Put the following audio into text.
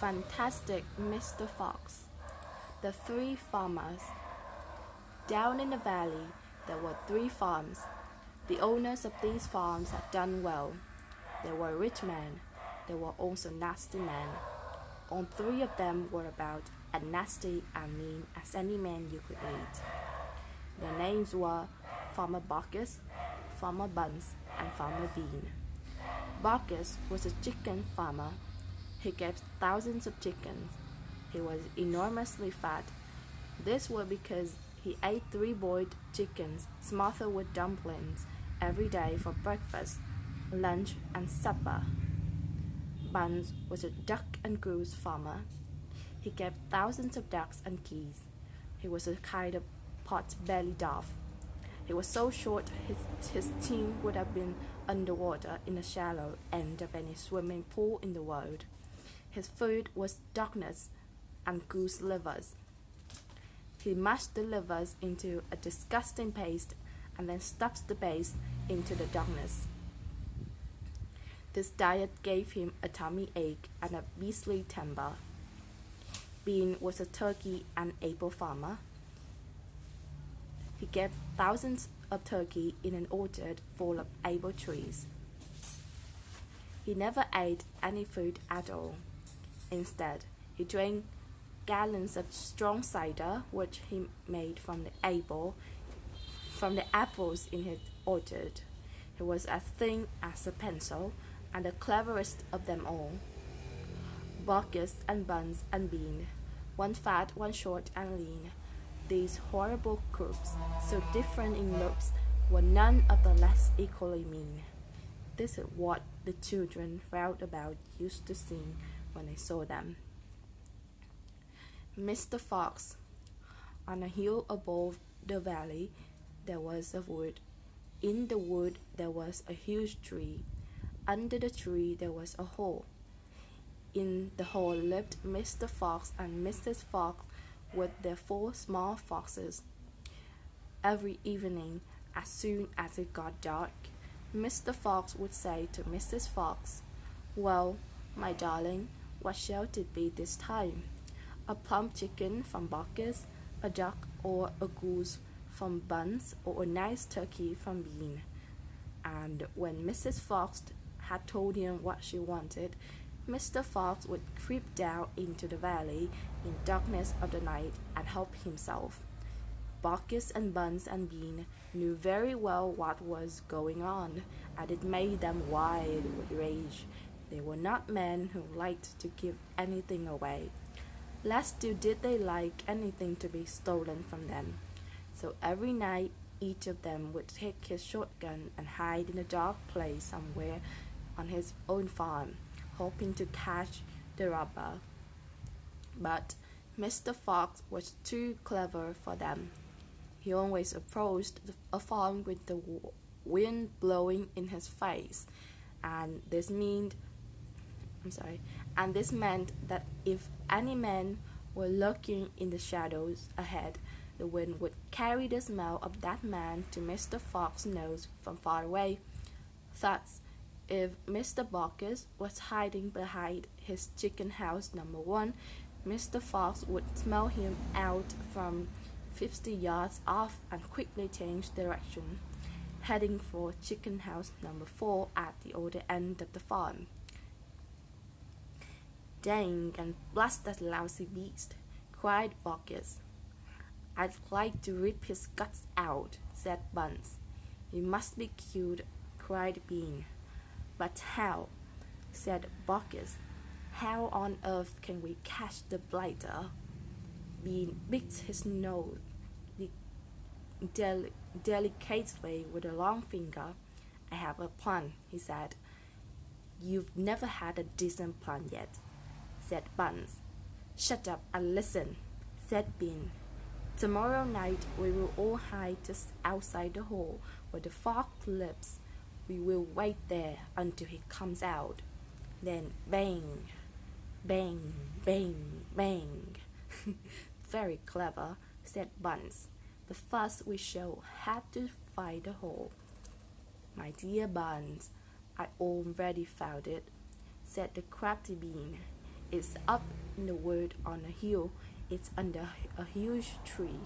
Fantastic Mr. Fox. The Three Farmers. Down in the valley, there were three farms. The owners of these farms had done well. There were rich men. There were also nasty men. All three of them were about as nasty and mean as any man you could meet. Their names were Farmer Bacchus, Farmer Buns, and Farmer Bean. Bacchus was a chicken farmer. He kept thousands of chickens. He was enormously fat. This was because he ate three boiled chickens smothered with dumplings every day for breakfast, lunch, and supper. Buns was a duck and goose farmer. He kept thousands of ducks and geese. He was a kind of pot-bellied dove. He was so short his chin would have been underwater in the shallow end of any swimming pool in the world. His food was duck nuts and goose livers. He mashed the livers into a disgusting paste and then stuffed the paste into the duck nuts. This diet gave him a tummy ache and a beastly temper. Bean was a turkey and apple farmer. He kept thousands of turkey in an orchard full of apple trees. He never ate any food at all. Instead, he drank gallons of strong cider, which he made from the apples in his orchard. He was as thin as a pencil, and the cleverest of them all. Bacchus and Buns and Bean, one fat, one short and lean. These horrible crooks, so different in looks, were none of the less equally mean. This is what the children round about used to sing when they saw them. Mr. Fox. On a hill above the valley there was a wood. In the wood there was a huge tree. Under the tree there was a hole. In the hole lived Mr. Fox and Mrs. Fox with their 4 small foxes. Every evening, as soon as it got dark, Mr. Fox would say to Mrs. Fox, "Well, my darling, what shall it be this time? A plump chicken from Bacchus, a duck or a goose from Buns, or a nice turkey from Bean?" And when Mrs. Fox had told him what she wanted, Mr. Fox would creep down into the valley in darkness of the night and help himself. Bacchus and Buns and Bean knew very well what was going on, and it made them wild with rage. They were not men who liked to give anything away. Less still did they like anything to be stolen from them. So every night each of them would take his shotgun and hide in a dark place somewhere on his own farm, hoping to catch the robber. But Mr. Fox was too clever for them. He always approached a farm with the wind blowing in his face, and this meant that if any men were lurking in the shadows ahead, the wind would carry the smell of that man to Mr. Fox's nose from far away. Thus, if Mr. Bacchus was hiding behind his chicken house number 1, Mr. Fox would smell him out from 50 yards off and quickly change direction, heading for chicken house number 4 at the other end of the farm. "Dang and blast that lousy beast," cried Bacchus. "I'd like to rip his guts out," said Buns. "He must be killed," cried Bean. "But how?" said Bacchus. "How on earth can we catch the blighter?" Bean bit his nose delicately with a long finger. "I have a plan," he said. "You've never had a decent plan yet," said Buns. "Shut up and listen," said Bean. "Tomorrow night we will all hide just outside the hole where the fox lives. We will wait there until he comes out. Then bang, bang, bang, bang." "Very clever," said Buns. "But first we shall have to find the hole." "My dear Buns, I already found it," said the crafty Bean. It's up in the wood on a hill. It's under a huge tree.